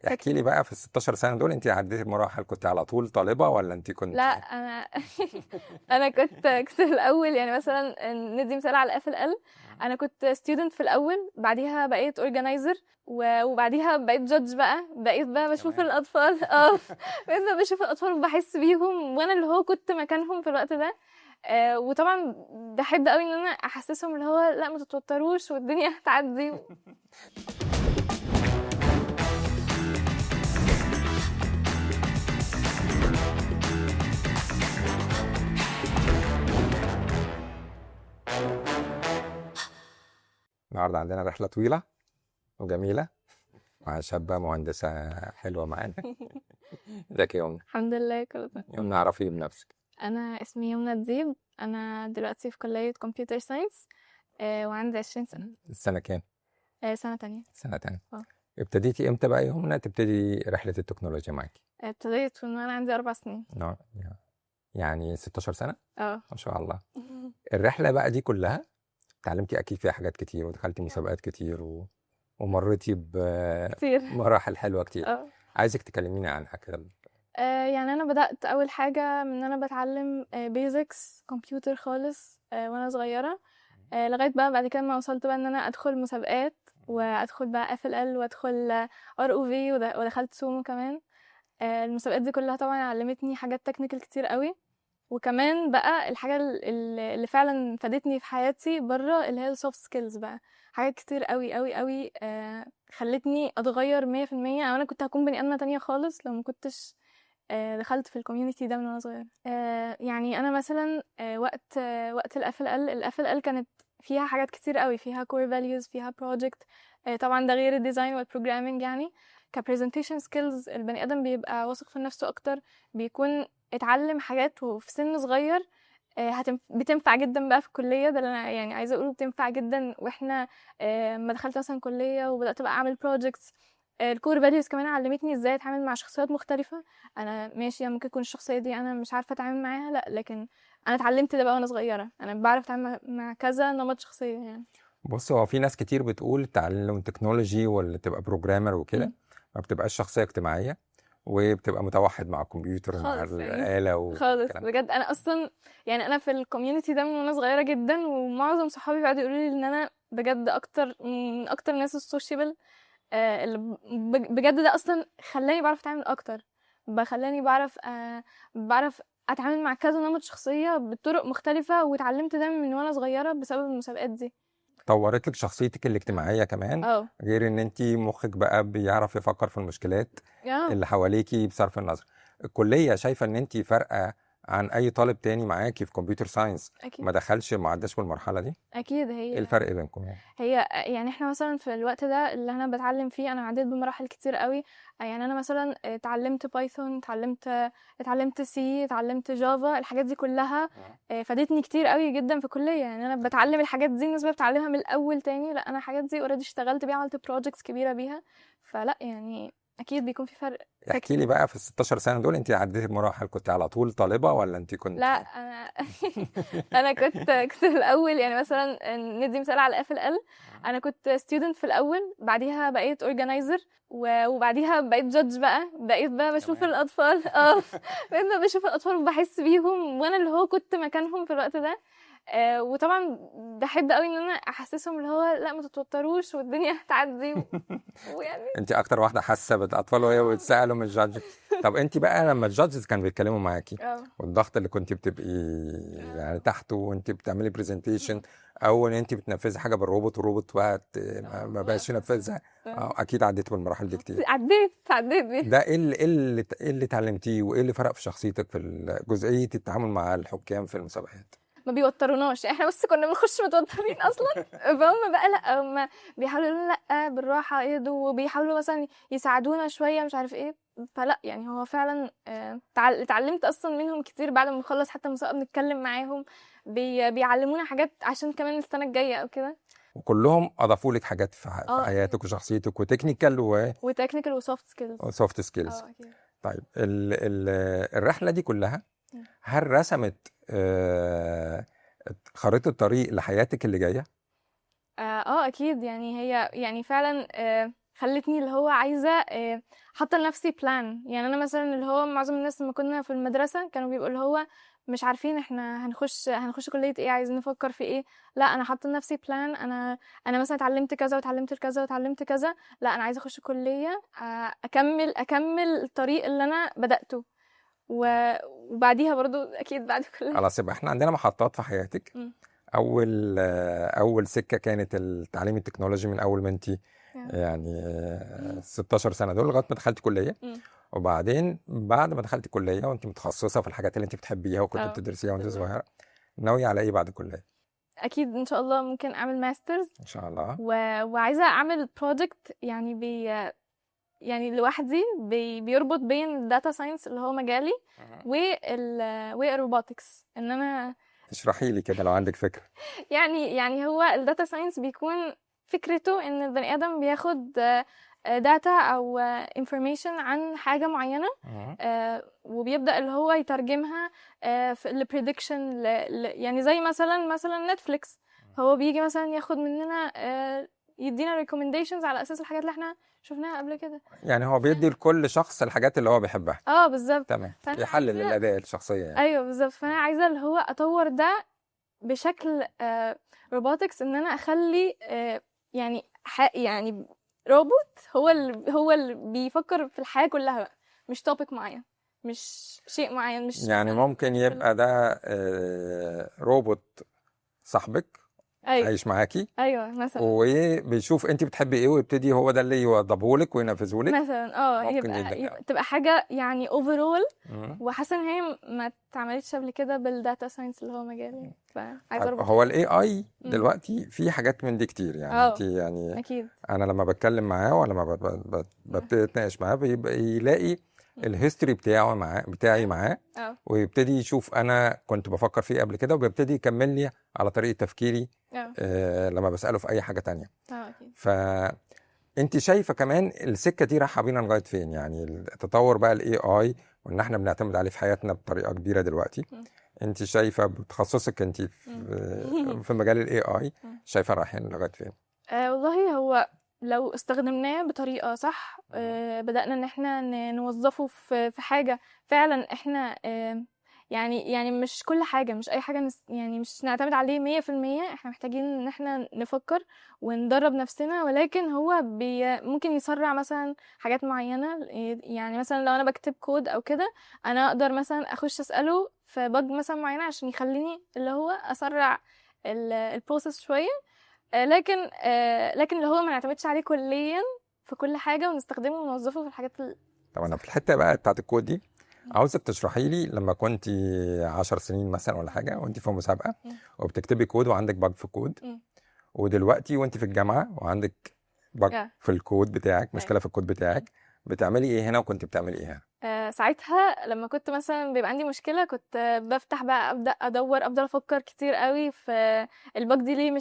احكي لي بقى في ال16 سنة دول انت عديتي بمراحل، كنت على طول طالبة ولا انت لا، كنت؟ انا كنت في الاول، يعني مثلا ندي مثال على اف ال ال. انا كنت ستودنت في الاول، بعديها بقيت اورجانيزر، وبعديها بقيت جادج بقى، بقيت بقى بشوف كمان. الاطفال. بقيت بقى بشوف الاطفال وبحس بيهم، وانا اللي هو كنت مكانهم في الوقت ده. وطبعا بحب قوي ان انا احسسهم اللي هو لا، ما تتوتروش والدنيا هتعدي. النهارده عندنا رحلة طويلة وجميلة مع شابة مهندسة حلوة معانا. ازيك يا يمنى؟ الحمد لله كله تمام. يمنى عرفي بنفسك. انا اسمي يمنى ديب، انا دلوقتي في كلية كمبيوتر ساينس، وعندي 20 سنة. السنة كام؟ سنة تانية. سنة تانية. اه. ابتديتي امتى بقى يا يمنى تبتدي رحلة التكنولوجيا معاكي؟ ابتديت من وانا عندي 4 سنين. نعم. يعني 16 سنة؟ اه. ما شاء الله. الرحلة بقى دي كلها اتعلمتي أكيد فيها حاجات كتير ودخلتي مسابقات كتير ومريتي كتير. بمراحل حلوة كتير. اه. عايزك تكلميني عنها كده. يعني انا بدأت اول حاجة من ان انا بتعلم بيزكس كمبيوتر خالص، وانا صغيرة، لغاية بقى بعد كده ما وصلت بقى ان انا ادخل مسابقات، وادخل بقى اف ال ال، وادخل ار او في، ودخلت سومو كمان. المسابقات دي كلها طبعا علمتني حاجات تكنيكال كتير قوي. وكمان بقى الحاجة اللي فعلا فادتني في حياتي بره، اللي هي السوفت سكيلز بقى. حاجات كتير قوي قوي قوي خلتني اتغير 100%. او انا كنت هكون بني ادمة تانية خالص لو ما كنتش دخلت في الكوميونتي ده من وانا صغيرة. يعني انا مثلا وقت الاف ال ال كانت فيها حاجات كتير قوي، فيها core values، فيها project. طبعا ده غير الديزاين والبروجرامينج. يعني كبرزنتيشن سكيلز، البني ادم بيبقى واثق في نفسه اكتر، بيكون اتعلم حاجات وفي سن صغير بتنفع جدا بقى في الكلية. ده اللي انا يعني عايزة اقوله، بتنفع جدا. واحنا ما دخلت مثلا كلية وبدأت بقى اعمل projects، الكور فاليوز كمان علمتني ازاي اتعامل مع شخصيات مختلفة. انا ماشي، ممكن يكون الشخصية دي انا مش عارفة اتعامل معاها، لا، لكن انا اتعلمت ده بقى وانا صغيرة، انا بعرف اتعامل مع كذا نمط شخصية يعني. بص، هو في ناس كتير بتقول تعلم تكنولوجي ولا تبقى بروجرامر وكده مم. ما بتبقاش شخصية اجتماعية، وبتبقى متوحد مع الكمبيوتر مع خالص يعني. الآلة خالص والكلام ده. بجد. انا اصلا يعني انا في الكوميونتي ده من وانا صغيرة جدا، ومعظم صحابي بيقعدوا يقولوا لي ان انا بجد من اكتر الناس السوشيبل، اللي بجد ده اصلا خلاني بعرف اتعامل اكتر، خلاني بعرف اتعامل مع كذا نمط شخصية بطرق مختلفة. واتعلمت ده من وانا صغيرة بسبب المسابقات دي. طورت لك شخصيتك الاجتماعية كمان، اه. غير ان انت مخك بقى بيعرف يفكر في المشكلات اه. اللي حواليكي بصرف النظر. الكلية شايفة ان انت فارقة عن اي طالب تاني معاكي في كمبيوتر ساينس اكيد. ما دخلش ما عداش بالمرحلة دي؟ اكيد. ايه الفرق بينكم يعني؟ هي يعني احنا مثلا في الوقت ده اللي انا بتعلم فيه، انا عديت بمراحل كتير قوي. يعني انا مثلا اتعلمت بايثون، اتعلمت سي، اتعلمت جافا. الحاجات دي كلها فادتني كتير قوي جدا في الكليه. يعني انا بتعلم الحاجات دي، الناس بتعلمها من الاول تاني، لا، انا الحاجات دي اوريدي اشتغلت بيها، عملت بروجكتس كبيره بيها. فلا يعني اكيد بيكون في فرق احكي لي تكنيكال. بقى في ال16 سنة دول انت عديتي بمراحل، كنت على طول طالبة ولا انت لا، كنت؟ انا كنت في الاول، يعني مثلا ندي مثال على اف ال ال. انا كنت ستودنت في الاول، بعديها بقيت اورجانيزر، وبعديها بقيت جادج بقى، بقيت بقى بشوف كمان. الاطفال. بقيت بقى بشوف الاطفال وبحس بيهم، وانا اللي هو كنت مكانهم في الوقت ده. وطبعا بحب قوي ان انا احسسهم اللي هو لا، ما تتوتروش والدنيا هتعدي. ويعني انت اكتر واحده حاسه بالاطفال وهي بتسالوا من الجادج. طب انت بقى لما الجادجز كانوا بيتكلموا معاكي اه. والضغط اللي كنت بتبقي يعني تحته وانت بتعملي برزنتيشن، او ان انت بتنفذي حاجه بالروبوت والروبوت بقى ما بقاش ينفذها، اكيد عديت بالمراحل دي كتير. عديت بيه. ده ايه اللي اتعلمتيه وايه اللي فرق في شخصيتك في جزئيه التعامل مع الحكام في المسابقات؟ ما بيوتروناش، احنا بس كنا بنخش متوترين اصلا. فهم بقى لا، هم بيحاولوا يقولوا لا بالراحه اهدوا، وبيحاولوا مثلا يساعدونا شويه، مش عارف ايه. فلا يعني هو فعلا اتعلمت اصلا منهم كتير. بعد ما نخلص حتى المسابقه بنتكلم معاهم، بيعلمونا حاجات عشان كمان السنه الجايه او كده. وكلهم اضافوا لك حاجات في اكيد. حياتك وشخصيتك وتكنيكال وتكنيكال وسوفت سكيلز. وسوفت سكيلز. اكيد. طيب ال الرحلة دي كلها مم. هل رسمت خريطة طريق لحياتك اللي جاية؟ اكيد. يعني هي يعني فعلا خلتني اللي هو عايزه حاطه لنفسي بلان. يعني انا مثلا اللي هو معظم الناس لما كنا في المدرسه كانوا بيبقوا اللي هو مش عارفين احنا هنخش كليه ايه، عايزين نفكر في ايه. لا انا حاطه لنفسي بلان، انا مثلا اتعلمت كذا واتعلمت كذا واتعلمت كذا، لا انا عايزه اخش كليه اكمل الطريق اللي انا بدأته. وبعديها برضو اكيد بعد كل خلاص يبقى احنا عندنا محطات في حياتك. مم. اول سكه كانت التعليم التكنولوجي من اول ما انت يعني 16 سنه دول لغايه ما دخلت كليه. وبعدين بعد ما دخلت كليه وانت متخصصه في الحاجات اللي انت بتحبيها وكنت بتدرسيها وانت صغيره، ناويه على ايه بعد الكليه؟ اكيد ان شاء الله ممكن اعمل ماسترز ان شاء الله. وعايزه اعمل بروجكت يعني يعني لوحدي بيربط بين الداتا ساينس اللي هو مجالي والروبوتكس. ان انا تشرحي لي كده لو عندك فكره. يعني هو الداتا ساينس بيكون فكرته ان البني ادم بياخد داتا او انفورميشن عن حاجه معينه وبيبدا اللي هو يترجمها في البريدكشن يعني زي مثلا نتفليكس. هو بيجي مثلا ياخد مننا يدينا ريكومنديشنز على اساس الحاجات اللي احنا شفناها قبل كده. يعني هو بيدي لكل شخص الحاجات اللي هو بيحبها. بالظبط. تمام. يحلل الاداء الشخصيه يعني. ايوه بالظبط. فانا عايزه اللي هو اطور ده بشكل روبوتكس، ان انا اخلي يعني يعني روبوت هو اللي بيفكر في الحياه كلها بقى، مش توبيك معين، مش شيء معين، مش يعني ممكن يبقى ده روبوت صاحبك عايش معاكي. ايوه مثلا. وبيشوف انت بتحبي ايه ويبتدي هو ده اللي يوضبه لك وينفذه لك مثلا. يبقى تبقى حاجه يعني اوفرول. وحاسه ان هي ما اتعملتش قبل كده بالداتا ساينس اللي هو مجالي، فعايزه اربط. هو الاي اي دلوقتي في حاجات من دي كتير يعني. انت يعني اكيد انا لما بتكلم معاه ولا لما ببتدي اتناقش معاه بيبقى يلاقي الهيستوري بتاعي معاه ويبتدي يشوف انا كنت بفكر فيه قبل كده وبيبتدي يكمل لي على طريقه تفكيري لما بساله في اي حاجه تانية. فانت شايفه كمان السكه دي رايحه بينا لغايه فين؟ يعني التطور بقى الاي اي وان احنا بنعتمد عليه في حياتنا بطريقه كبيره دلوقتي. انت شايفه بتخصصك انت في مجال الاي اي شايفه رايحين لغايه فين؟ والله هو لو استخدمناه بطريقه صح بدأنا ان احنا نوظفه في حاجه فعلا احنا يعني مش كل حاجه، مش اي حاجه يعني مش نعتمد عليه 100%. احنا محتاجين ان احنا نفكر وندرب نفسنا، ولكن هو ممكن يسرع مثلا حاجات معينه. يعني مثلا لو انا بكتب كود او كده، انا اقدر مثلا اخش اساله في بج مثلا معينه عشان يخليني اللي هو اسرع البروسيس شويه. لكن اللي هو ما نعتمدش عليه كليا في كل حاجه ونستخدمه ونوظفه في الحاجات طب انا في الحته بقى بتاعت الكود دي عاوزك تشرحي لي لما كنت 10 سنين مثلا ولا حاجه وانت في مسابقه وبتكتبي كود وعندك باج في الكود، ودلوقتي وانت في الجامعه وعندك باج في الكود بتاعك، مشكله في الكود بتاعك، بتعملي ايه هنا وكنت بتعملي ايه هنا؟ ساعتها لما كنت مثلا بيبقى عندي مشكله كنت بفتح بقى ابدا افضل افكر كتير قوي في الباج دي ليه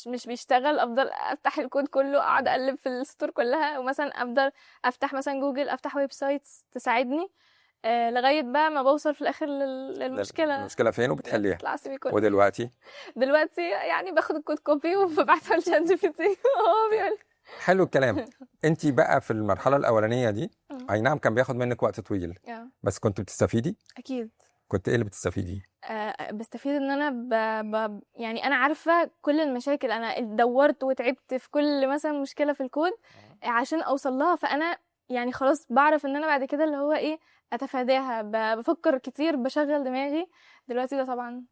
مش بيشتغل. افضل افتح الكود كله، اقعد اقلب في السطور كلها، ومثلا افضل افتح مثلا جوجل، افتح ويب سايتس تساعدني لغايه بقى ما بوصل في الاخر للمشكله. المشكله فين وبتحليها. ودلوقتي يعني باخد الكود كوبي وببعته لشات جي بي تي هو بيقول حلو الكلام. انت بقى في المرحله الاولانيه دي اي نعم كان بياخد منك وقت طويل بس كنت بتستفيدي؟ اكيد. كنت ايه اللي بتستفيدي؟ بستفيد ان انا يعني انا عارفه كل المشاكل، انا دورت وتعبت في كل مثلا مشكله في الكود عشان اوصل لها. فانا يعني خلاص بعرف ان انا بعد كده اللي هو ايه اتفاداها. بفكر كتير، بشغل دماغي. دلوقتي ده طبعا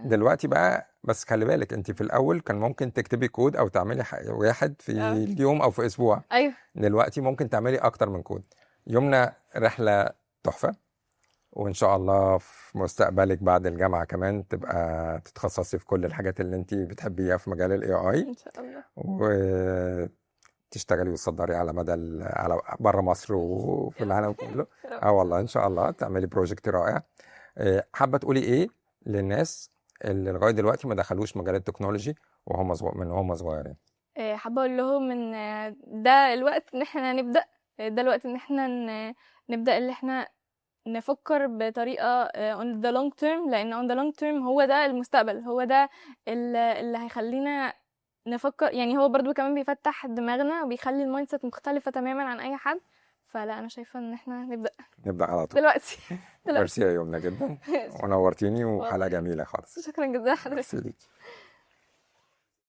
دلوقتي بقى بس خلي بالك انت في الاول كان ممكن تكتبي كود او تعملي واحد في اليوم او في اسبوع. ايوه. دلوقتي ممكن تعملي اكتر من كود. يومنا رحله تحفه، وان شاء الله في مستقبلك بعد الجامعه كمان تبقى تتخصصي في كل الحاجات اللي انت بتحبيها في مجال الاي اي ان شاء الله، وتشتغلي وتصدري على على بره مصر وفي العالم كله. والله ان شاء الله تعملي بروجكت رائع. حابه تقولي ايه للناس اللي لغايه دلوقتي ما دخلوش مجال التكنولوجي وهم صغيرين؟ حابه اقول لهم ان ده الوقت ان احنا نبدا. ده الوقت ان احنا نبدا اللي احنا نفكر بطريقه on the long term، لان on the long term هو ده المستقبل، هو ده اللي هيخلينا نفكر، يعني هو برضو كمان بيفتح دماغنا وبيخلي المايند سيت مختلفة تماما عن اي حد. فلا انا شايفة ان احنا نبدأ على طول دلوقتي. ميرسي يا يمنى جدا ونورتيني، وحلقة جميلة خالص. شكرا جدا حضرتك. ميرسي ليكي.